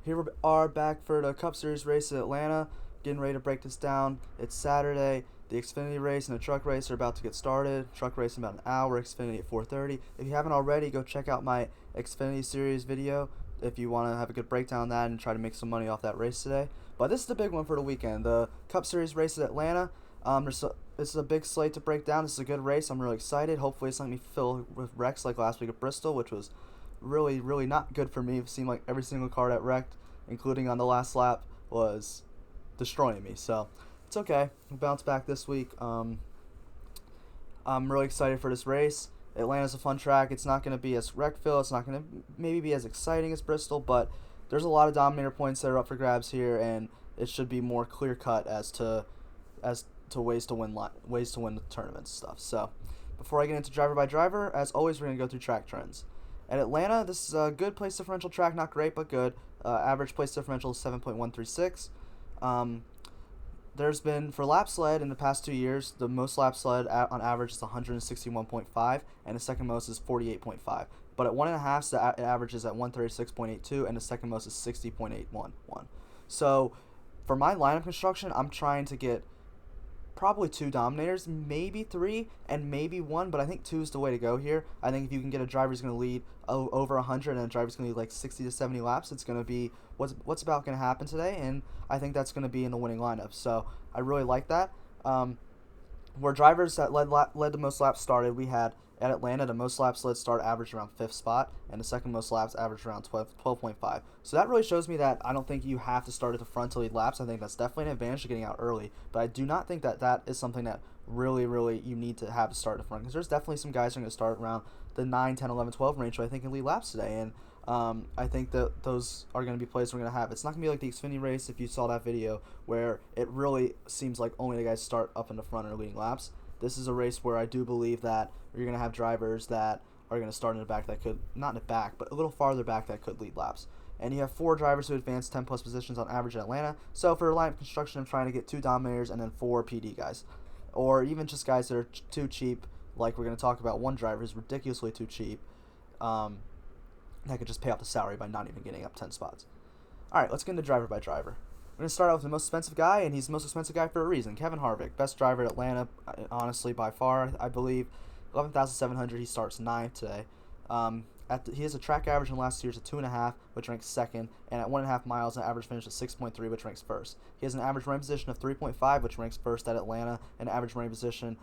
Here we are back for the Cup Series race in Atlanta. Getting ready to break this down. It's Saturday. The Xfinity race and the truck race are about to get started. Truck race in about an hour, Xfinity at 4:30. If you haven't already, go check out my Xfinity Series video if you want to have a good breakdown on that and try to make some money off that race today. But this is the big one for the weekend. The Cup Series race at Atlanta. This is a big slate to break down. This is a good race. I'm really excited. Hopefully it's not going to be filled with wrecks like last week at Bristol, which was really not good for me. It seemed like every single car that wrecked, including on the last lap, was destroying me. So it's okay. We'll bounce back this week. I'm really excited for this race. Atlanta's a fun track. It's not going to be as wreck-filled. It's not going to maybe be as exciting as Bristol, but there's a lot of dominator points that are up for grabs here, and it should be more clear-cut as to ways to win the tournament stuff. So before I get into driver by driver, as always, we're going to go through track trends. At Atlanta, this is a good place differential track, not great, but good. Average place differential is 7.136. There's been, for lap sled in the past 2 years, the most lap sled on average is 161.5, and the second most is 48.5. But at 1.5, the average is at 136.82, and the second most is 60.811. So for my lineup construction, I'm trying to get probably 2 dominators, maybe 3, and maybe 1, but I think 2 is the way to go here. I think if you can get a driver who's going to lead over 100 and a driver's going to lead like 60 to 70 laps, it's going to be what's about going to happen today, and I think that's going to be in the winning lineup. So I really like that. Where drivers that led the most laps started, we had at Atlanta, the most laps led start averaged around 5th spot, and the second most laps averaged around 12.5. So that really shows me that I don't think you have to start at the front to lead laps. I think that's definitely an advantage to getting out early, but I do not think that is something that really you need to have to start at the front, because there's definitely some guys who are going to start around the 9, 10, 11, 12 range who I think can lead laps today, and I think that those are going to be plays we're going to have. It's not going to be like the Xfinity race, if you saw that video, where it really seems like only the guys start up in the front are leading laps. This is a race where I do believe that you're going to have drivers that are going to start in the back that could, not in the back, but a little farther back that could lead laps. And you have 4 drivers who advance 10 plus positions on average in Atlanta. So for lineup construction, I'm trying to get 2 dominators and then 4 PD guys. Or even just guys that are too cheap, like we're going to talk about one driver who's ridiculously too cheap, that could just pay off the salary by not even getting up 10 spots. Alright, let's get into driver by driver. We're going to start off with the most expensive guy, and he's the most expensive guy for a reason. Kevin Harvick, best driver at Atlanta, honestly, by far, I believe. 11,700, he starts 9th today. He has a track average in the last 2 years of 2.5, which ranks 2nd, and at 1.5 miles, an average finish of 6.3, which ranks 1st. He has an average running position of 3.5, which ranks 1st at Atlanta, and an average running position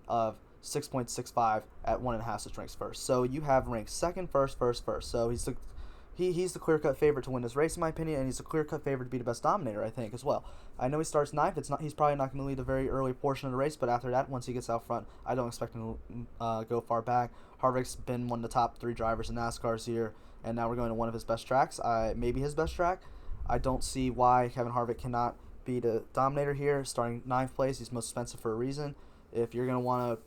of 6.65 at 1.5, which ranks 1st. So you have ranked 2nd, 1st. So he's the clear-cut favorite to win this race, in my opinion, and he's the clear-cut favorite to be the best dominator, I think, as well. I know he starts 9th. He's probably not going to lead a very early portion of the race, but after that, once he gets out front, I don't expect him to go far back. Harvick's been one of the top 3 drivers in NASCAR this year, and now we're going to one of his best tracks, maybe his best track. I don't see why Kevin Harvick cannot be the dominator here, starting 9th place. He's most expensive for a reason. If you want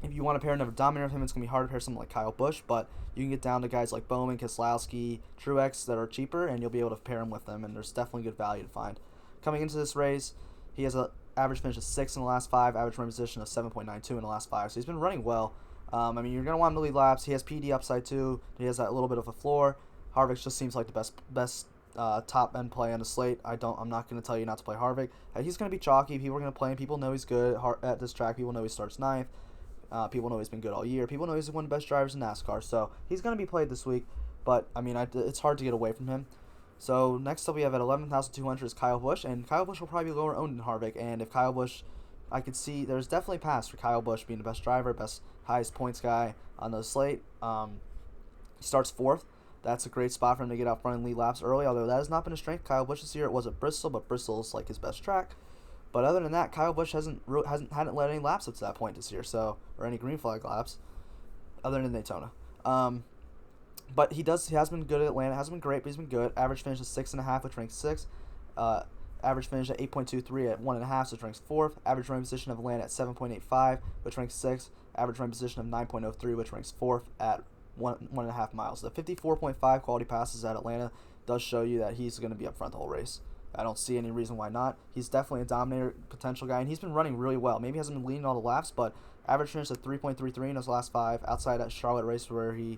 to pair another dominator with him, it's going to be hard to pair someone like Kyle Busch, but you can get down to guys like Bowman, Keselowski, Truex that are cheaper, and you'll be able to pair him with them, and there's definitely good value to find. Coming into this race, he has an average finish of 6th in the last 5, average running position of 7.92 in the last 5, so he's been running well. You're going to want him to lead laps. He has PD upside too. He has that little bit of a floor. Harvick just seems like the best top-end play on the slate. I'm not going to tell you not to play Harvick. He's going to be chalky. People are going to play him. People know he's good at this track. People know he starts 9th. People know he's been good all year. People know he's one of the best drivers in NASCAR. So he's going to be played this week. But, it's hard to get away from him. So next up we have at 11,200 is Kyle Busch. And Kyle Busch will probably be lower owned than Harvick. And if Kyle Busch, I could see there's definitely a pass for Kyle Busch being the best driver, highest points guy on the slate. He starts 4th. That's a great spot for him to get out front and lead laps early, although that has not been a strength. Kyle Busch this year, it was at Bristol, but Bristol's like his best track. But other than that, Kyle Busch hadn't led any laps up to that point this year, or any green flag laps, other than Daytona. But he has been good at Atlanta. Hasn't been great, but he's been good. Average finish is 6.5, which ranks 6th. Average finish at 8.23 at 1.5, which ranks 4th. Average running position of Atlanta at 7.85, which ranks 6th. Average running position of 9.03, which ranks 4th at 1.5 miles. The 54.5 quality passes at Atlanta does show you that he's going to be up front the whole race. I don't see any reason why not. He's definitely a dominator potential guy, and he's been running really well. Maybe he hasn't been leading all the laps, but average finish at 3.33 in his last 5, outside that Charlotte race where he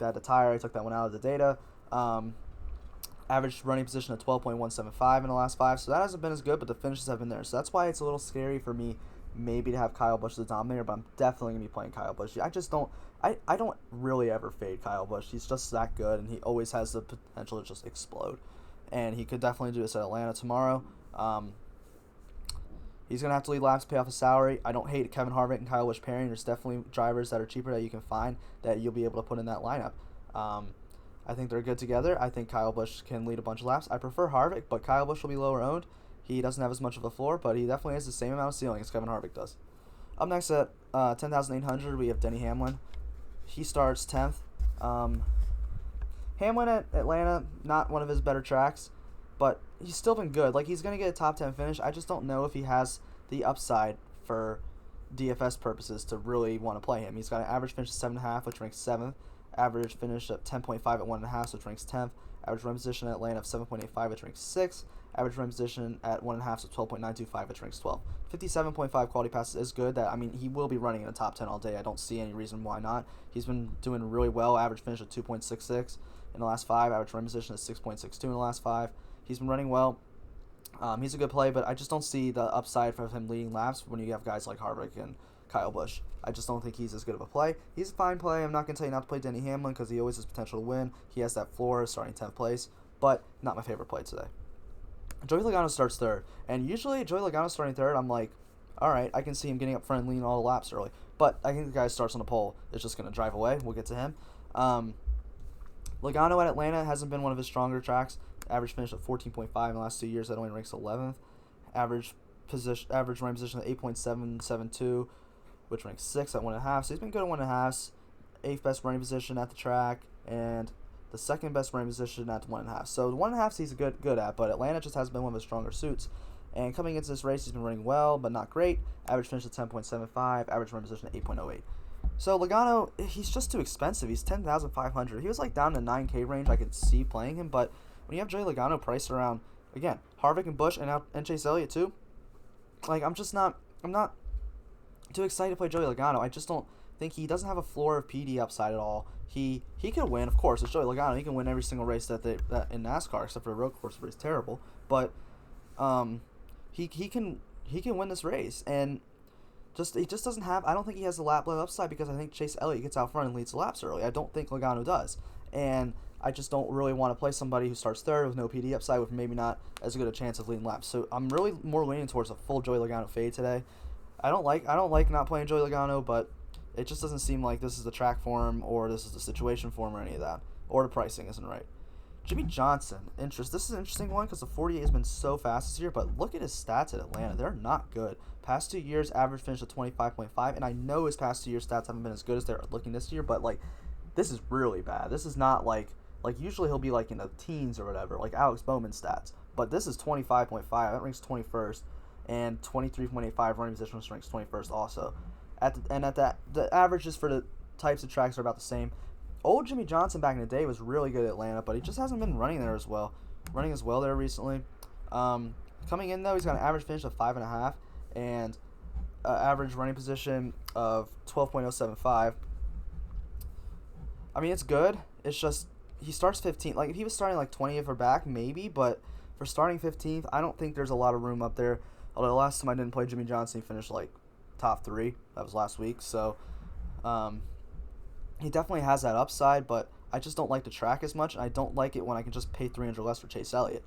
had the tire. He took that one out of the data. Average running position at 12.175 in the last 5, so that hasn't been as good, but the finishes have been there. So that's why it's a little scary for me maybe to have Kyle Busch as the dominator, but I'm definitely going to be playing Kyle Busch. I just don't – I don't really ever fade Kyle Busch. He's just that good, and he always has the potential to just explode. And he could definitely do this at Atlanta tomorrow. He's going to have to lead laps, pay off his salary. I don't hate Kevin Harvick and Kyle Busch pairing. There's definitely drivers that are cheaper that you can find that you'll be able to put in that lineup. I think they're good together. I think Kyle Busch can lead a bunch of laps. I prefer Harvick, but Kyle Busch will be lower owned. He doesn't have as much of a floor, but he definitely has the same amount of ceiling as Kevin Harvick does. Up next at 10,800, we have Denny Hamlin. He starts 10th. Hamlin at Atlanta, not one of his better tracks, but he's still been good. Like, he's going to get a top 10 finish. I just don't know if he has the upside for DFS purposes to really want to play him. He's got an average finish of 7.5, which ranks 7th. Average finish at 10.5 at 1.5, which ranks 10th. Average run position at Atlanta of 7.85, which ranks 6th. Average run position at 1.5, so 12.925, which ranks 12th. 57.5 quality passes is good. He will be running in the top 10 all day. I don't see any reason why not. He's been doing really well. Average finish of 2.66 in the last 5. Average run position is 6.62 in the last 5. He's been running well. He's a good play, but I just don't see the upside for him leading laps when you have guys like Harvick and Kyle Busch. I just don't think he's as good of a play. He's a fine play. I'm not going to tell you not to play Denny Hamlin because he always has potential to win. He has that floor starting 10th place, but not my favorite play today. Joey Logano starts 3rd, and usually Joey Logano starting 3rd, I'm like, all right, I can see him getting up front and leading all the laps early, but I think the guy starts on the pole is just going to drive away. We'll get to him. Logano at Atlanta hasn't been one of his stronger tracks. Average finish of 14.5 in the last 2 years. That only ranks 11th. Average running position at 8.772, which ranks 6th at 1.5. So he's been good at 1.5. 8th best running position at the track, and the 2nd best running position at 1.5. So the 1.5 he's good at, but Atlanta just has been one of his stronger suits. And coming into this race, he's been running well, but not great. Average finish at 10.75. Average running position at 8.08. So Logano, he's just too expensive. He's 10,500. He was like down in the 9K range. I could see playing him, but when you have Joey Logano priced around, again, Harvick and Busch and Chase Elliott too, like I'm not too excited to play Joey Logano. I just don't think he doesn't have a floor of PD upside at all. He could win, of course. It's Joey Logano. He can win every single race that in NASCAR, except for the road course where he's terrible. But he can win this race, and he just doesn't have. I don't think he has the lap level upside because I think Chase Elliott gets out front and leads the laps early. I don't think Logano does, and I just don't really want to play somebody who starts 3rd with no PD upside with maybe not as good a chance of leading laps. So I'm really more leaning towards a full Joey Logano fade today. I don't like not playing Joey Logano, but it just doesn't seem like this is the track for him or this is the situation for him or any of that. Or the pricing isn't right. Jimmie Johnson, This is an interesting one because the 48 has been so fast this year, but look at his stats at Atlanta. They're not good. Past 2 years, average finish of 25.5, and I know his past 2 years stats haven't been as good as they're looking this year, but like this is really bad. This is not like usually he'll be like in the teens or whatever, like Alex Bowman's stats. But this is 25.5. That ranks 21st, and 23.85 running position ranks 21st also. The averages for the types of tracks are about the same. Old Jimmie Johnson back in the day was really good at Atlanta, but he just hasn't been running as well there recently. Coming in though, he's got an average finish of 5.5 and average running position of 12.075. I mean, it's good. It's just he starts 15th. Like if he was starting like 20th or back, maybe, but for starting 15th, I don't think there's a lot of room up there. Although the last time I didn't play Jimmie Johnson, he finished like top 3. That was last week. So he definitely has that upside, but I just don't like the track as much, and I don't like it when I can just pay $300 less for Chase Elliott.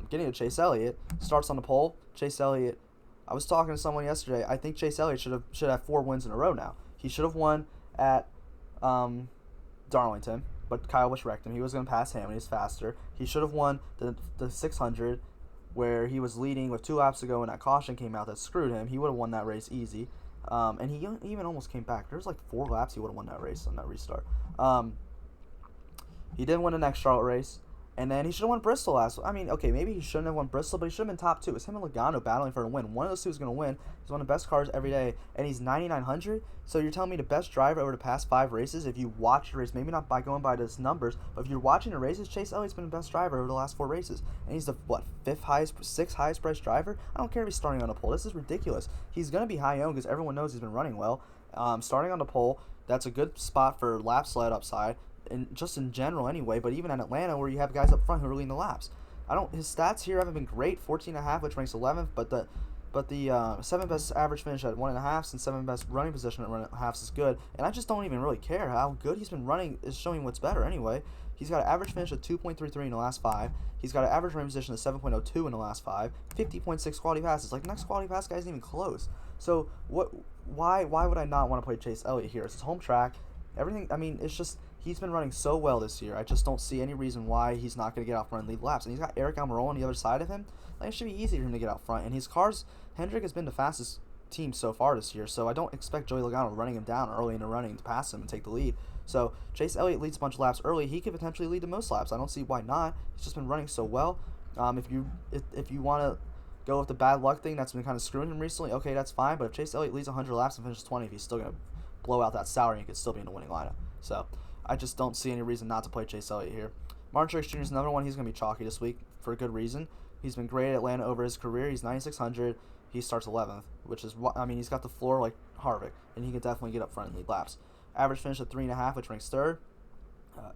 Getting to Chase Elliott, starts on the pole. Chase Elliott, I was talking to someone yesterday. I think Chase Elliott should have 4 wins in a row now. He should have won at Darlington, but Kyle Busch wrecked him. He was going to pass him, and he's faster. He should have won the 600, where he was leading with 2 laps to go, and that caution came out that screwed him. He would have won that race easy. And he even almost came back. There was like 4 laps he would have won that race on that restart. He didn't win the next Charlotte race. And then he should have won Bristol last. I mean, okay, maybe he shouldn't have won Bristol, but he should have been top 2. It's him and Logano battling for a win. One of those two is going to win. He's one of the best cars every day, and he's 9,900. So you're telling me the best driver over the past 5 races, if you watch the race, maybe not by going by those numbers, but if you're watching the races, Chase Elliott's been the best driver over the last 4 races. And he's the, 6th highest priced driver? I don't care if he's starting on the pole. This is ridiculous. He's going to be high owned because everyone knows he's been running well. Starting on the pole, that's a good spot for lap sled upside. just in general anyway, but even at Atlanta where you have guys up front who are leading the laps. His stats here haven't been great, 14.5, which ranks 11th, but the 7th best average finish at 1.5 and 7th best running position at 1.5 is good, and I just don't even really care how good he's been running is showing what's better anyway. He's got an average finish of 2.33 in the last 5. He's got an average running position of 7.02 in the last 5. 50.6 quality passes. Like, next quality pass guy isn't even close. So why would I not want to play Chase Elliott here? It's his home track. Everything. I mean, it's just he's been running so well this year. I just don't see any reason why he's not going to get out front and lead laps. And he's got Aric Almirola on the other side of him. Like, it should be easy for him to get out front. And his cars, Hendrick has been the fastest team so far this year. So I don't expect Joey Logano running him down early in the running to pass him and take the lead. So Chase Elliott leads a bunch of laps early. He could potentially lead the most laps. I don't see why not. He's just been running so well. If you want to go with the bad luck thing that's been kind of screwing him recently, okay, that's fine. But if Chase Elliott leads 100 laps and finishes 20, he's still going to blow out that salary and could still be in the winning lineup. So I just don't see any reason not to play Chase Elliott here. Martin Truex Jr. is another one. He's going to be chalky this week for a good reason. He's been great at Atlanta over his career. He's 9,600. He starts 11th, which is, he's got the floor like Harvick, and he can definitely get up front and lead laps. Average finish of 3.5, which ranks third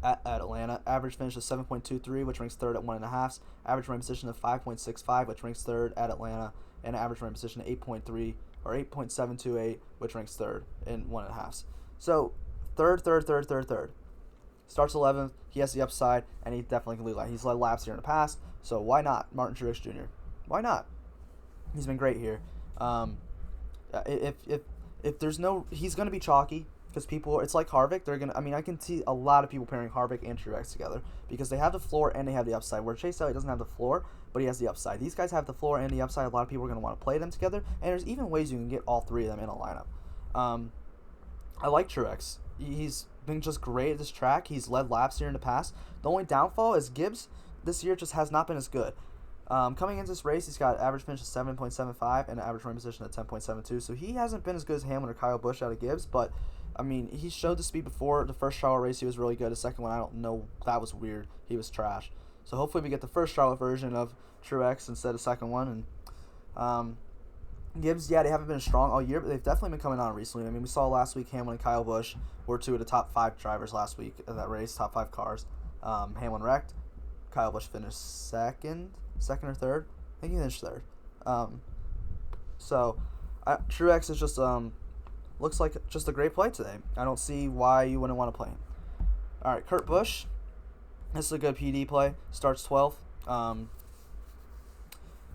at Atlanta. Average finish of 7.23, which ranks third at 1.5. Average running position of 5.65, which ranks third at Atlanta. And average running position of 8.3 or 8.728, which ranks third in 1.5. So third. Starts 11th. He has the upside, and he definitely can lead laps. He's led laps here in the past, so why not Martin Truex Jr.? Why not? He's been great here. If there's no, he's gonna be chalky because people. It's like Harvick. They're gonna. I can see a lot of people pairing Harvick and Truex together because they have the floor and they have the upside. Where Chase Elliott doesn't have the floor, but he has the upside. These guys have the floor and the upside. A lot of people are gonna want to play them together, and there's even ways you can get all three of them in a lineup. I like Truex. He's been just great at this track. He's led laps here in the past. The only downfall is Gibbs this year just has not been as good. Coming into this race, he's got average finish of 7.75 and an average running position of 10.72. So he hasn't been as good as Hamlin or Kyle Busch out of Gibbs, but he showed the speed before. The first Charlotte race, he was really good. The second one, I don't know. That was weird. He was trash. So hopefully we get the first Charlotte version of Truex instead of the second one. And Gibbs, they haven't been strong all year, but they've definitely been coming on recently. We saw last week Hamlin and Kyle Busch were two of the top 5 drivers last week in that race, top 5 cars. Hamlin wrecked. Kyle Busch finished second or third. I think he finished third. Truex is just looks like just a great play today. I don't see why you wouldn't want to play him. All right, Kurt Busch. This is a good PD play. Starts 12th.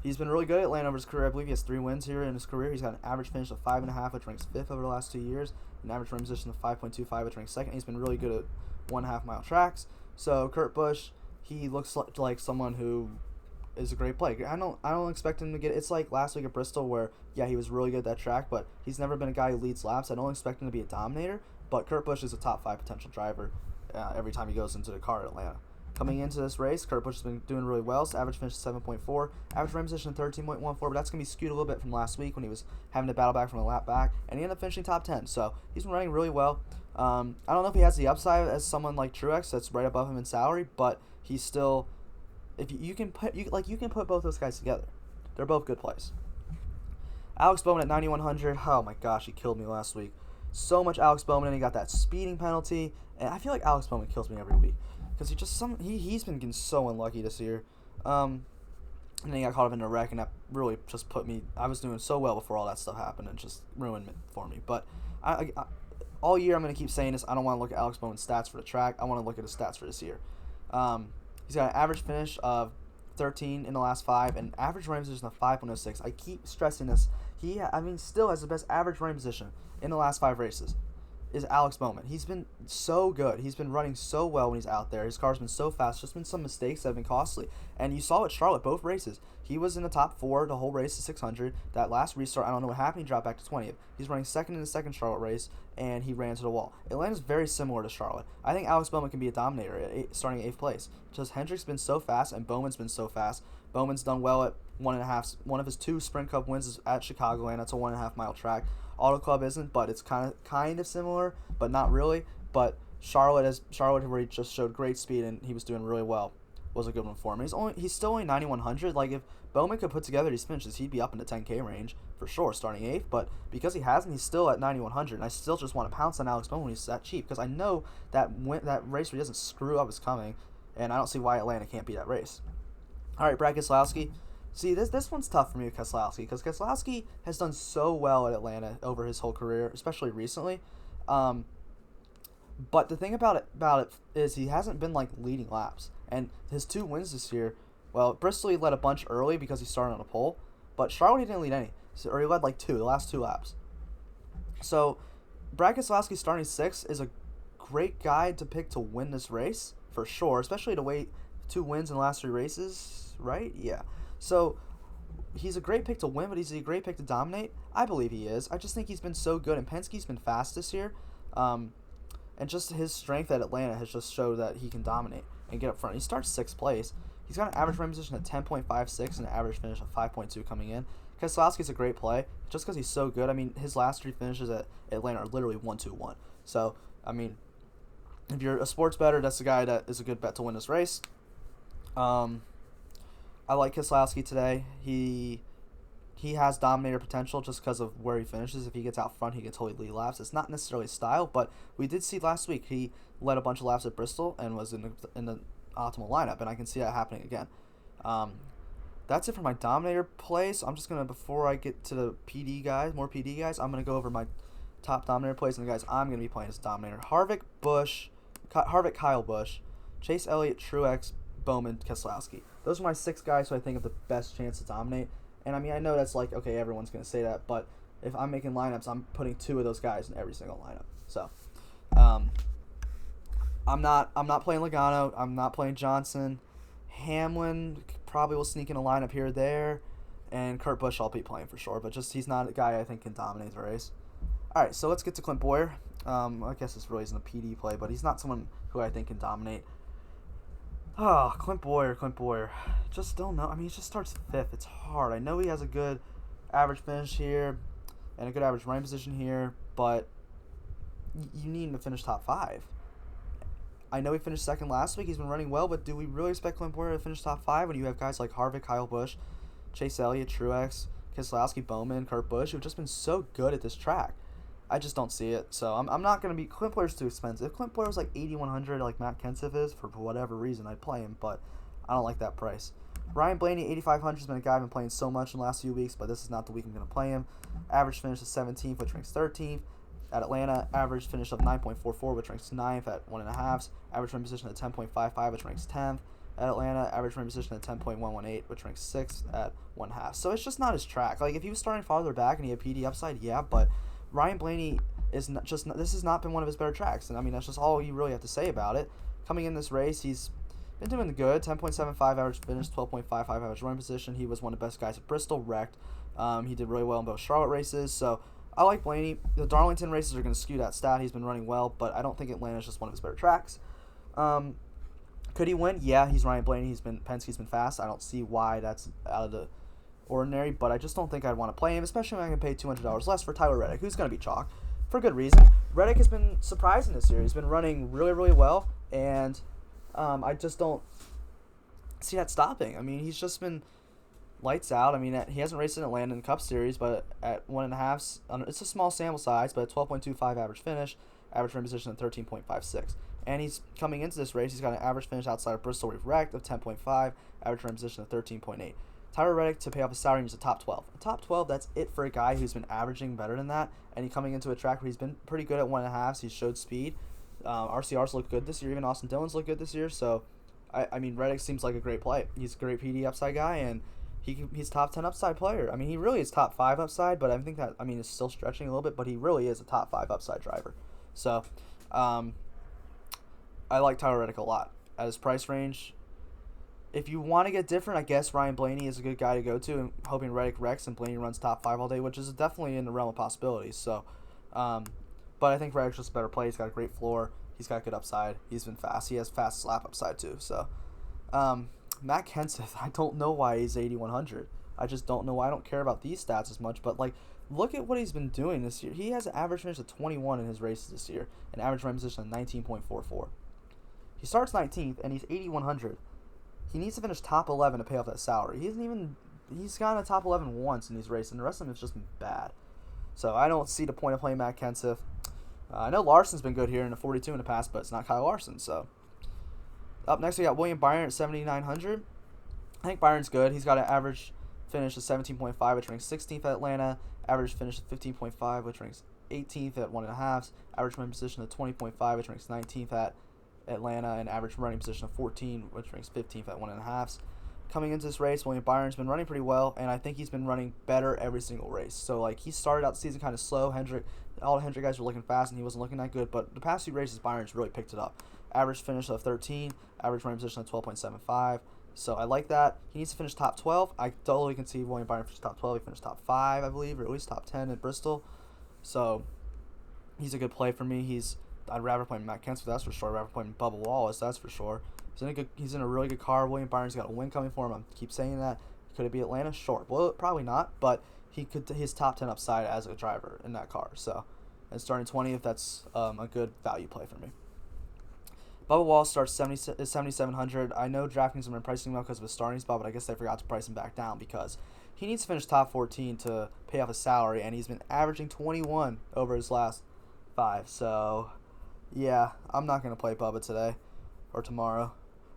He's been really good at Atlanta over his career. I believe he has 3 wins here in his career. He's got an average finish of 5.5, which ranks 5th over the last 2 years. An average running position of 5.25, which ranks 2nd. He's been really good at 1.5 mile tracks. So Kurt Busch, he looks like someone who is a great play. I don't expect him to get. It's like last week at Bristol where he was really good at that track, but he's never been a guy who leads laps. I don't expect him to be a dominator, but Kurt Busch is a top 5 potential driver every time he goes into the car at Atlanta. Coming into this race, Kurt Busch has been doing really well. So average finish 7.4, average running position 13.14, but that's going to be skewed a little bit from last week when he was having to battle back from a lap back, and he ended up finishing top 10. So he's been running really well. I don't know if he has the upside as someone like Truex that's right above him in salary, but he's still. If you can put both those guys together, they're both good plays. Alex Bowman at 9,100. Oh my gosh, he killed me last week. So much Alex Bowman, and he got that speeding penalty, and I feel like Alex Bowman kills me every week. Because he's been getting so unlucky this year. And then he got caught up in a wreck, and that really just put me. I was doing so well before all that stuff happened, and just ruined it for me. But I all year I'm going to keep saying this. I don't want to look at Alex Bowman's stats for the track. I want to look at his stats for this year. He's got an average finish of 13 in the last 5, and average running position of 5.06. I keep stressing this. He still has the best average running position in the last 5 races. Is Alex Bowman. He's been so good. He's been running so well when he's out there. His car's been so fast. Just been some mistakes that have been costly. And you saw at Charlotte, both races. He was in the top 4 the whole race to 600. That last restart, I don't know what happened. He dropped back to 20th. He's running second in the second Charlotte race, and he ran into the wall. Atlanta's very similar to Charlotte. I think Alex Bowman can be a dominator starting at 8th place. Just Hendrick's been so fast, and Bowman's been so fast. Bowman's done well at 1.5. One of his 2 Sprint Cup wins is at Chicago, and that's a 1.5 mile track. Auto Club isn't, but it's kind of similar, but not really. But Charlotte where he just showed great speed, and he was doing really well. was a good one for him. He's still only 9,100. Like, if Bowman could put together these finishes, he'd be up in the 10K range for sure, starting 8th. But because he hasn't, he's still at 9,100. And I still just want to pounce on Alex Bowman when he's that cheap, because I know that race where he doesn't screw up is coming, and I don't see why Atlanta can't beat that race. All right, Brad Keselowski. See, this one's tough for me with Keselowski, because Keselowski has done so well at Atlanta over his whole career, especially recently. But the thing about it is he hasn't been like leading laps, and his 2 wins this year. Well, Bristol he led a bunch early because he started on a pole, but Charlotte he didn't lead any, or he led like 2 the last 2 laps. So Brad Keselowski starting 6th is a great guy to pick to win this race for sure, especially to wait 2 wins in the last 3 races, right? Yeah. So he's a great pick to win, but he's a great pick to dominate. I believe he is. I just think he's been so good, and Penske's been fast this year. And just his strength at Atlanta has just showed that he can dominate and get up front. He starts 6th place. He's got an average running position of 10.56 and an average finish of 5.2 coming in. Keselowski's a great play just because he's so good. I mean, his last 3 finishes at Atlanta are literally 1-2-1. So, I mean, if you're a sports bettor, that's the guy that is a good bet to win this race. I like Keselowski today. He has dominator potential just because of where he finishes. If he gets out front, he can totally lead laps. It's not necessarily style, but we did see last week he led a bunch of laps at Bristol and was in the optimal lineup, and I can see that happening again. That's it for my dominator plays. I'm just going to, before I get to the more PD guys, I'm going to go over my top dominator plays and the guys I'm going to be playing as dominator. Harvick, Kyle Busch, Chase Elliott, Truex, Bowman, Keselowski. Those are my 6 guys who I think have the best chance to dominate. And I mean, I know that's like, okay, everyone's going to say that, but if I'm making lineups, I'm putting 2 of those guys in every single lineup. So, I'm not playing Logano. I'm not playing Johnson. Hamlin probably will sneak in a lineup here or there, and Kurt Busch I'll be playing for sure, but just he's not a guy I think can dominate the race. All right, so let's get to Clint Boyer. I guess this really isn't a PD play, but he's not someone who I think can dominate. Oh, Clint Boyer. Just don't know. I mean, he just starts 5th. It's hard. I know he has a good average finish here and a good average running position here, but you need him to finish top 5. I know he finished 2nd last week. He's been running well, but do we really expect Clint Boyer to finish top 5 when you have guys like Harvick, Kyle Busch, Chase Elliott, Truex, Keselowski, Bowman, Kurt Busch, who've just been so good at this track? I just don't see it. So I'm not going to be... Clint Boyer's too expensive. If Clint Boyer was like 8,100 like Matt Kenseth is, for whatever reason, I'd play him, but I don't like that price. Ryan Blaney, 8,500, has been a guy I've been playing so much in the last few weeks, but this is not the week I'm going to play him. Average finish is 17th, which ranks 13th. At Atlanta, average finish of 9.44, which ranks 9th at 1.5. Average running position at 10.55, which ranks 10th. At Atlanta, average running position at 10.118, which ranks 6th at 1.5. So it's just not his track. Like, if he was starting farther back and he had PD upside, yeah, but Ryan Blaney is not just... This has not been one of his better tracks, and I mean, that's just all you really have to say about it. Coming in this race, he's been doing good. 10.75 average finish, 12.55 average running position. He was one of the best guys at Bristol, wrecked. He did really well in both Charlotte races, so I like Blaney. The Darlington races are going to skew that stat. He's been running well, but I don't think Atlanta's just one of his better tracks. Could he win? Yeah, he's Ryan Blaney. Penske's been fast. I don't see why that's out of the ordinary, but I just don't think I'd want to play him, especially when I can pay $200 less for Tyler Reddick, who's going to be chalk for good reason. Reddick has been surprising this year. He's been running really, really well, and I just don't see that stopping. I mean, he's just been lights out. I mean, he hasn't raced in Atlanta in the Cup Series, but at 1.5, it's a small sample size, but a 12.25 average finish, average running position at 13.56. And he's coming into this race, he's got an average finish outside of Bristol where he's wrecked of 10.5, average running position of 13.8. Tyler Reddick, to pay off his salary, he's a top 12. A top 12, that's it for a guy who's been averaging better than that, and he's coming into a track where he's been pretty good at 1.5, so he's showed speed. RCR's looked good this year, even Austin Dillon's looked good this year, so, I mean, Reddick seems like a great play. He's a great PD upside guy, and he's top 10 upside player. I mean, he really is top 5 upside, but I think that, I mean, it's still stretching a little bit, but he really is a top 5 upside driver. So, I like Tyler Reddick a lot. At his price range, if you want to get different, I guess Ryan Blaney is a good guy to go to, and hoping Reddick wrecks and Blaney runs top 5 all day, which is definitely in the realm of possibilities. So, but I think Reddick's just a better play. He's got a great floor. He's got good upside. He's been fast. He has fast slap upside too. So, Matt Kenseth, I don't know why he's 8,100. I just don't know why. I don't care about these stats as much, but like, look at what he's been doing this year. He has an average finish of 21 in his races this year, an average running position of 19.44. He starts 19th, and he's 8,100. he needs to finish top 11 to pay off that salary. He's gotten a top 11 once in these races, and the rest of them has just been bad. So I don't see the point of playing Matt Kenseth. I know Larson's been good here in the 42 in the past, but it's not Kyle Larson. So up next we got William Byron at 7,900. I think Byron's good. He's got an average finish of 17.5, which ranks 16th at Atlanta. Average finish of 15.5, which ranks 18th at 1.5. Average running position of 20.5, which ranks 19th at Atlanta, and average running position of 14, which ranks 15th at 1.5. Coming into this race, William Byron's been running pretty well, and I think he's been running better every single race. So, like, he started out the season kind of slow. All the Hendrick guys were looking fast, and he wasn't looking that good. But the past few races, Byron's really picked it up. Average finish of 13, average running position of 12.75. So I like that. He needs to finish top 12. I totally can see William Byron finish top 12. He finished top 5, I believe, or at least top 10 at Bristol. So he's a good play for me. I'd rather play Matt Kenseth, that's for sure. I'd rather play Bubba Wallace, that's for sure. He's in a really good car. William Byron's got a win coming for him. I keep saying that. Could it be Atlanta? Sure. Well, probably not, but his top 10 upside as a driver in that car. So, and starting 20th, that's a good value play for me. Bubba Wallace starts 7,700. I know DraftKings have been pricing him well because of his starting spot, but I guess they forgot to price him back down because he needs to finish top 14 to pay off his salary, and he's been averaging 21 over his last 5. So, yeah, I'm not going to play Bubba today or tomorrow.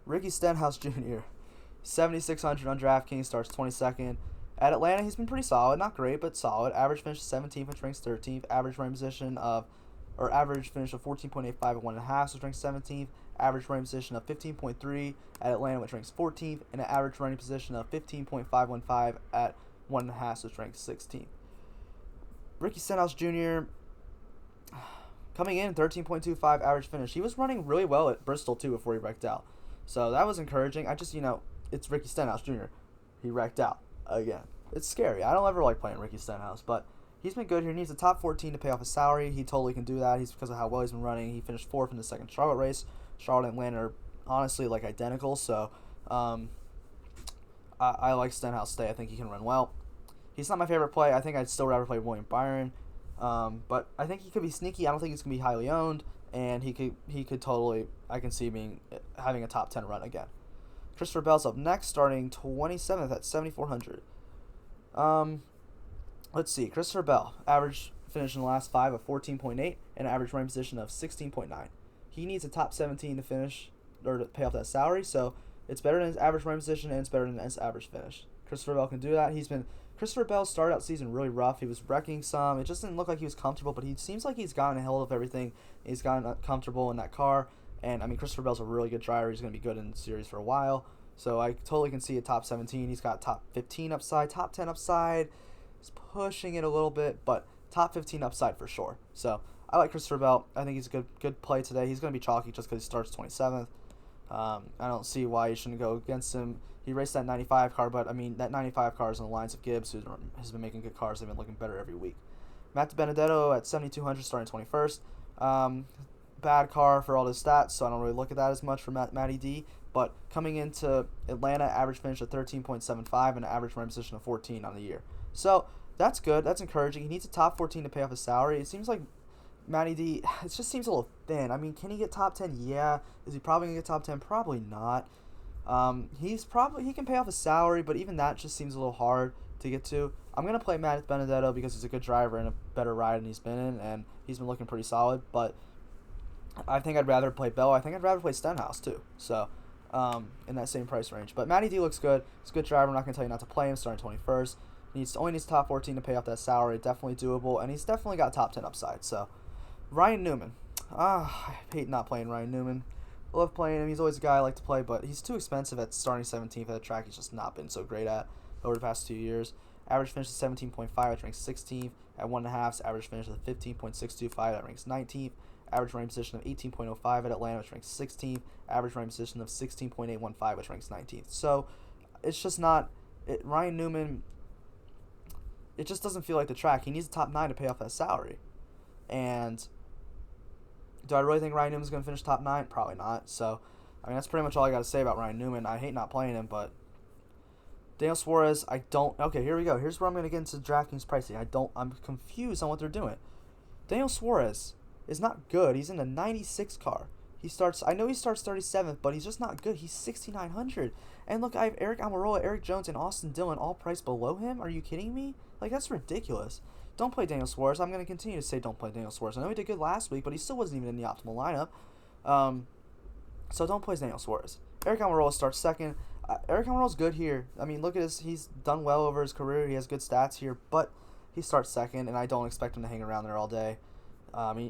Ricky Stenhouse Jr., 7,600 on DraftKings, starts 22nd. At Atlanta, he's been pretty solid. Not great, but solid. Average finish 17th, which ranks 13th. Average running position average finish of 14.85 at 1.5, which ranks 17th. Average running position of 15.3 at Atlanta, which ranks 14th. And an average running position of 15.515 at 1.5, which ranks 16th. Ricky Stenhouse Jr., coming in 13.25 average finish. He was running really well at Bristol, too, before he wrecked out. So that was encouraging. It's Ricky Stenhouse Jr. He wrecked out again. It's scary. I don't ever like playing Ricky Stenhouse, but he's been good here. He needs a top 14 to pay off his salary. He totally can do that. He's because of how well he's been running. He finished 4th in the second Charlotte race. Charlotte and Atlanta are honestly like identical, so I like Stenhouse stay. I think he can run well. He's not my favorite play. I think I'd still rather play William Byron, but I think he could be sneaky. I don't think he's gonna be highly owned, and he could totally. I can see having a top 10 run again. Christopher Belle's up next, starting 27th at 7,400. Let's see. Christopher Belle, average finish in the last 5 of 14.8 and an average running position of 16.9. He needs a top 17 to finish or to pay off that salary, so it's better than his average running position and it's better than his average finish. Christopher Belle can do that. Christopher Belle started out the season really rough. He was wrecking some. It just didn't look like he was comfortable, but he seems like he's gotten a hold of everything. He's gotten comfortable in that car. And, Christopher Belle's a really good driver. He's going to be good in the series for a while. So I totally can see a top 17. He's got top 15 upside, top 10 upside. He's pushing it a little bit, but top 15 upside for sure. So I like Christopher Belle. I think he's a good play today. He's going to be chalky just because he starts 27th. I don't see why you shouldn't go against him. He raced that 95 car, but, that 95 car is on the lines of Gibbs, who has been making good cars. They've been looking better every week. Matt DiBenedetto at 7,200, starting 21st. Bad car for all his stats, so I don't really look at that as much for Matty D. But coming into Atlanta, average finish of 13.75 and an average running position of 14 on the year. So that's good. That's encouraging. He needs a top 14 to pay off his salary. It seems like Matty D, it just seems a little thin. Can he get top 10? Yeah. Is he probably going to get top 10? Probably not. He can pay off his salary, but even that just seems a little hard to get to. I'm going to play Matt Benedetto because he's a good driver and a better ride than he's been in, and he's been looking pretty solid. But I think I'd rather play Belle. I think I'd rather play Stenhouse, too. So, in that same price range. But Matty D looks good. He's a good driver. I'm not going to tell you not to play him starting 21st. He only needs top 14 to pay off that salary. Definitely doable. And he's definitely got top 10 upside. So, Ryan Newman. I hate not playing Ryan Newman. I love playing him. He's always a guy I like to play, but he's too expensive at starting 17th at a track he's just not been so great at over the past 2 years. Average finish is 17.5, which ranks 16th. At 1.5, average finish is 15.625, that ranks 19th. Average running position of 18.05 at Atlanta, which ranks 16th. Average running position of 16.815, which ranks 19th. So, it's just not... Ryan Newman, it just doesn't feel like the track. He needs a top 9 to pay off that salary. And do I really think Ryan Newman's going to finish top 9? Probably not. So, that's pretty much all I got to say about Ryan Newman. I hate not playing him, but Daniel Suarez, I don't... Okay, here we go. Here's where I'm going to get into DraftKings pricing. I'm confused on what they're doing. Daniel Suarez is not good. He's in a 96 car. I know he starts 37th, but he's just not good. He's 6,900, And look, I have Aric Almirola, Erik Jones, and Austin Dillon all priced below him. Are you kidding me? Like, that's ridiculous. Don't play Daniel Suarez. I'm going to continue to say don't play Daniel Suarez. I know he did good last week, but he still wasn't even in the optimal lineup. So don't play Daniel Suarez. Aric Almirola starts second. Aric Almirola's good here. I mean, look at he's done well over his career. He has good stats here, but he starts second, and I don't expect him to hang around there all day.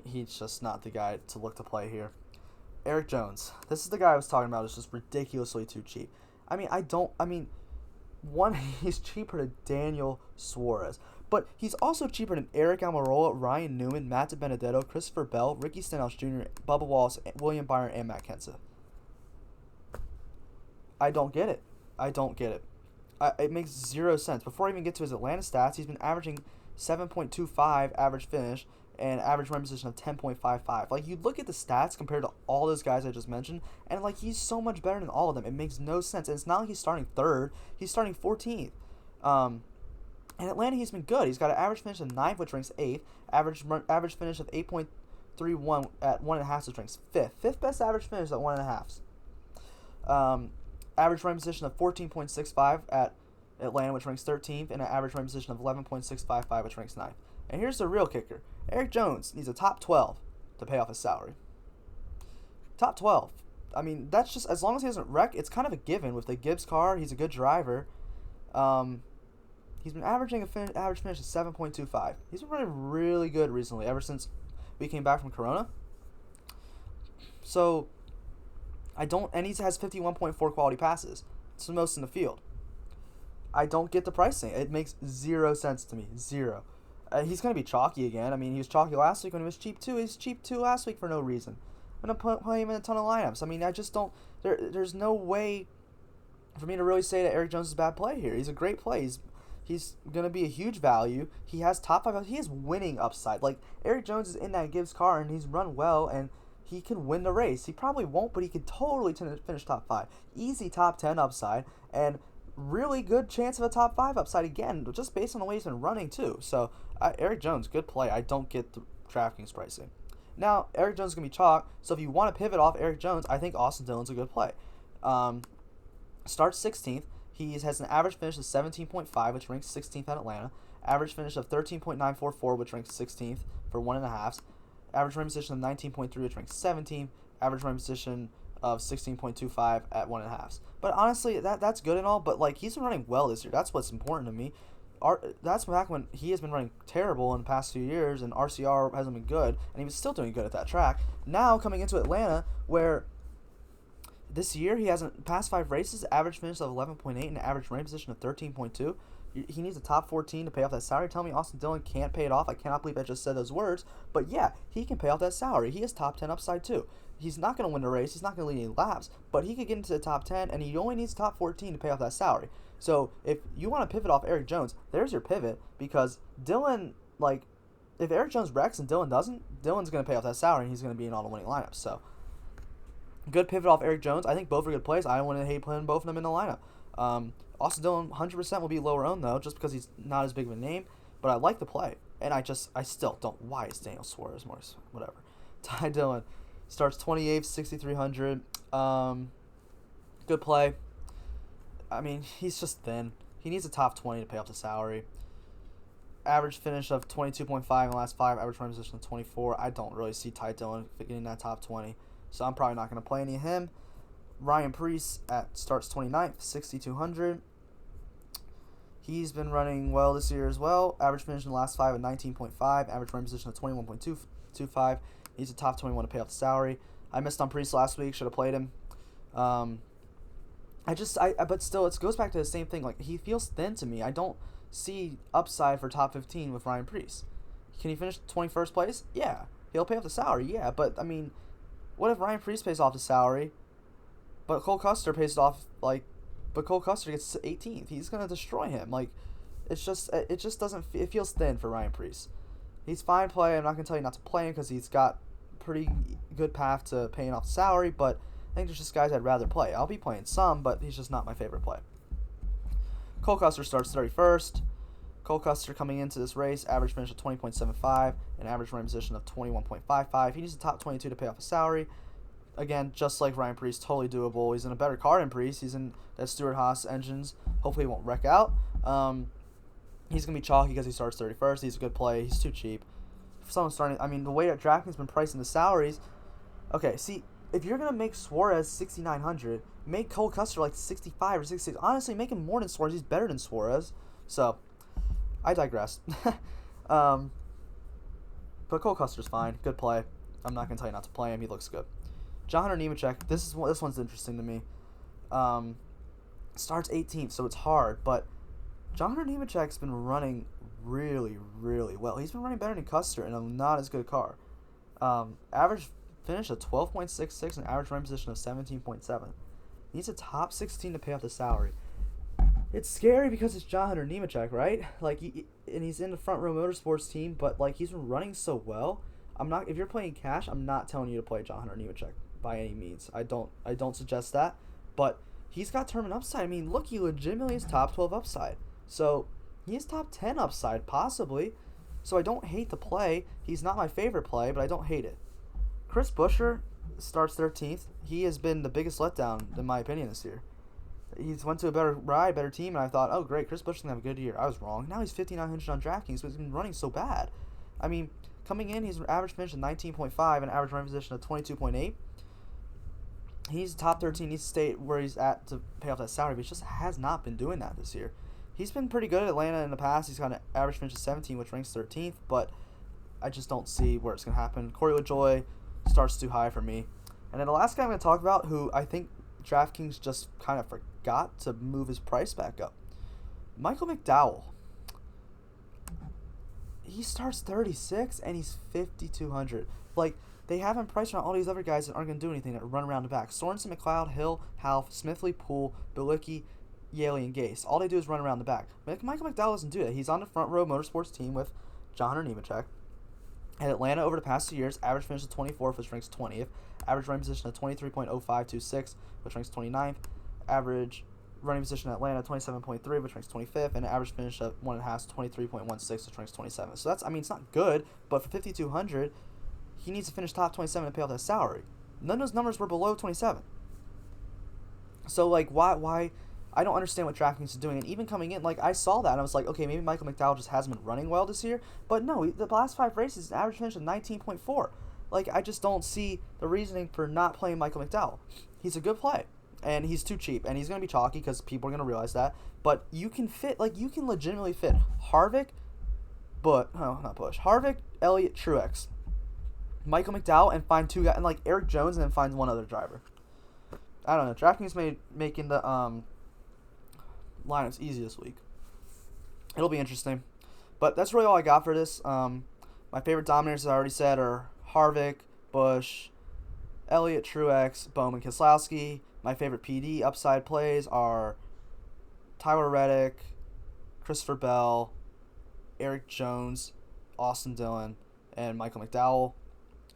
He's just not the guy to look to play here. Erik Jones. This is the guy I was talking about. It's just ridiculously too cheap. He's cheaper than Daniel Suarez, but he's also cheaper than Aric Almirola, Ryan Newman, Matt DiBenedetto, Christopher Belle, Ricky Stenhouse Jr., Bubba Wallace, William Byron, and Matt Kenseth. I don't get it. It makes zero sense. Before I even get to his Atlanta stats, he's been averaging 7.25 average finish and average run position of 10.55. Like, you look at the stats compared to all those guys I just mentioned, and, like, he's so much better than all of them. It makes no sense. And it's not like he's starting third. He's starting 14th. In Atlanta, he's been good. He's got an average finish of 9th, which ranks 8th. Average finish of 8.31 at 1.5, which ranks 5th. 5th best average finish at 1.5. Average run position of 14.65 at Atlanta, which ranks 13th, and an average run position of 11.655, which ranks 9th. And here's the real kicker. Erik Jones needs a top 12 to pay off his salary. Top 12. I mean, that's just, as long as he doesn't wreck, it's kind of a given. With the Gibbs car, he's a good driver. He's been averaging average finish of 7.25. He's been running really good recently, ever since we came back from Corona. So, and he has 51.4 quality passes. It's the most in the field. I don't get the pricing. It makes zero sense to me. Zero. He's going to be chalky again. I mean, he was chalky last week when he was cheap too. He was cheap too last week for no reason. I'm going to play him in a ton of lineups. I mean, I just don't... There's no way for me to really say that Erik Jones is a bad play here. He's a great play. He's going to be a huge value. He has top 5... He has winning upside. Like, Erik Jones is in that Gibbs car, and he's run well, and he can win the race. He probably won't, but he could totally finish top 5. Easy top 10 upside, and really good chance of a top 5 upside again, just based on the way he's been running too. So, Erik Jones, good play. I don't get the DraftKings pricing. Now, Erik Jones is going to be chalk, so if you want to pivot off Erik Jones, I think Austin Dillon's a good play. Starts 16th. He has an average finish of 17.5, which ranks 16th at Atlanta. Average finish of 13.944, which ranks 16th for 1.5. Average run position of 19.3, which ranks 17th. Average run position of 16.25 at 1.5. But honestly, that's good and all, but like, he's been running well this year. That's what's important to me. That's back when he has been running terrible in the past few years, and RCR hasn't been good, and he was still doing good at that track. Now, coming into Atlanta, where this year he hasn't past 5 races, average finish of 11.8 and an average running position of 13.2. He needs a top 14 to pay off that salary. Tell me Austin Dillon can't pay it off. I cannot believe I just said those words. But yeah, he can pay off that salary. He has top 10 upside too. He's not going to win the race. He's not going to lead any laps. But he could get into the top 10, and he only needs top 14 to pay off that salary. So if you want to pivot off Erik Jones, there's your pivot. Because Dillon, like, if Erik Jones wrecks and Dillon doesn't, Dillon's going to pay off that salary, and he's going to be in all the winning lineups. So good pivot off Erik Jones. I think both are good plays. I don't want to hate playing both of them in the lineup. Austin Dillon 100% will be lower owned though, just because he's not as big of a name. But I like the play, and I still don't. Why is Daniel Suarez more? Whatever. Ty Dillon starts 28th, 6,300. Good play. I mean, he's just thin. He needs a top 20 to pay off the salary. Average finish of 22.5 in the last 5. Average run position of 24. I don't really see Ty Dillon getting that top 20, so I'm probably not going to play any of him. Ryan Preece starts 29th, 6,200. He's been running well this year as well. Average finish in the last 5 at 19.5. Average run position of 21.25. He's a top 21 to pay off the salary. I missed on Preece last week. Should have played him. But still, it goes back to the same thing. Like, he feels thin to me. I don't see upside for top 15 with Ryan Preece. Can he finish 21st place? Yeah. He'll pay off the salary. Yeah. But, I mean, what if Ryan Preece pays off the salary, but Cole Custer pays it off, but Cole Custer gets 18th. He's going to destroy him. Like, it just doesn't, it feels thin for Ryan Preece. He's fine play. I'm not going to tell you not to play him because he's got pretty good path to paying off the salary, but I think there's just guys I'd rather play. I'll be playing some, but he's just not my favorite play. Cole Custer starts 31st. Cole Custer coming into this race, average finish of 20.75, an average running position of 21.55. He needs a top 22 to pay off a salary. again, just like Ryan Preece, totally doable. He's in a better car than Preece. He's in that Stewart-Haas engines. Hopefully he won't wreck out. He's going to be chalky because he starts 31st. He's a good play. He's too cheap. For someone starting, I mean, the way that Draftkings has been pricing the salaries. Okay, see, if you're going to make Suarez 6,900, make Cole Custer like 65 or 66. Honestly, make him more than Suarez. He's better than Suarez. So, I digress. But Cole Custer's fine. Good play. I'm not going to tell you not to play him. He looks good. John Hunter Nemechek, this one's interesting to me. Starts 18th, so it's hard. But John Hunter Nemechek's been running really, really well. He's been running better than Custer in a not as good car. Average finish of 12.66 and average running position of 17.7. Needs a top 16 to pay off the salary. It's scary because it's John Hunter Nemechek, right? Like, and he's in the front row motorsports team, but like he's been running so well. If you're playing cash, I'm not telling you to play John Hunter Nemechek by any means. I don't suggest that, but he's got tournament upside. I mean, look, he legitimately is top 12 upside. So he is top 10 upside possibly. So I don't hate the play. He's not my favorite play, but I don't hate it. Chris Buescher starts 13th. He has been the biggest letdown in my opinion this year. He's went to a better team, and I thought, oh great, Chris Buescher's gonna have a good year. I was wrong. Now he's 5,900 on Draftkings, but he's been running so bad. I mean, coming in, he's an average finish of 19.5 and average running position of 22.8. He's top 13. Needs to stay where he's at to pay off that salary, but he just has not been doing that this year. He's been pretty good at Atlanta in the past. He's got an average finish of 17, which ranks 13th, but I just don't see where it's going to happen. Corey LaJoie starts too high for me. And then the last guy I'm going to talk about, who I think Draftkings just kind of forgot to move his price back up. Michael McDowell. He starts 36 and he's 5,200. Like, they have him priced around all these other guys that aren't going to do anything, that run around the back. Sorensen, McLeod, Hill, Half, Smithley, Poole, Bilicki, Yaley, and Gase. All they do is run around the back. Michael McDowell doesn't do that. He's on the front row motorsports team with John Hunter Nemechek. At Atlanta over the past 2 years, average finish of 24th, which ranks 20th. Average running position of 23.0526, which ranks 29th. Average running position at Atlanta 27.3, which ranks 25th. And an average finish of 1.5, 23.16, which ranks 27th. So that's, I mean, it's not good, but for 5,200, he needs to finish top 27 to pay off that salary. None of those numbers were below 27. So, like, why? I don't understand what Draftkings is doing. And even coming in, like, I saw that, and I was like, okay, maybe Michael McDowell just hasn't been running well this year. But no, the last 5 races, an average finish of 19.4. Like, I just don't see the reasoning for not playing Michael McDowell. He's a good play, and he's too cheap, and he's going to be chalky because people are going to realize that. But you can fit, like, you can legitimately fit Harvick, Harvick, Elliott, Truex, Michael McDowell, and find 2 guys, and like Erik Jones, and then find 1 other driver. I don't know. Draftkings making the lineups easy this week. It'll be interesting. But that's really all I got for this. My favorite dominators, as I already said, are Harvick, Busch, Elliott, Truex, Bowman, Keselowski. My favorite PD upside plays are Tyler Reddick, Christopher Belle, Erik Jones, Austin Dillon, and Michael McDowell,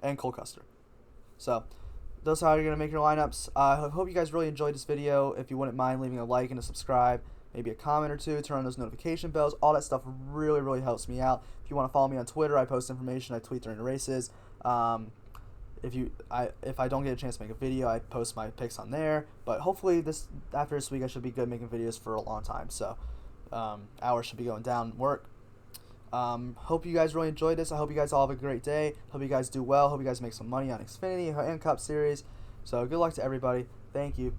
and Cole Custer. So, those are how you're going to make your lineups. I hope you guys really enjoyed this video. If you wouldn't mind leaving a like and a subscribe, maybe a comment or 2, turn on those notification bells. All that stuff really, really helps me out. If you want to follow me on Twitter, I post information. I tweet during the races. If I don't get a chance to make a video, I post my picks on there. But hopefully after this week, I should be good making videos for a long time. So hours should be going down work. Hope you guys really enjoyed this. I hope you guys all have a great day. Hope you guys do well. Hope you guys make some money on Xfinity and Cup Series. So good luck to everybody. Thank you.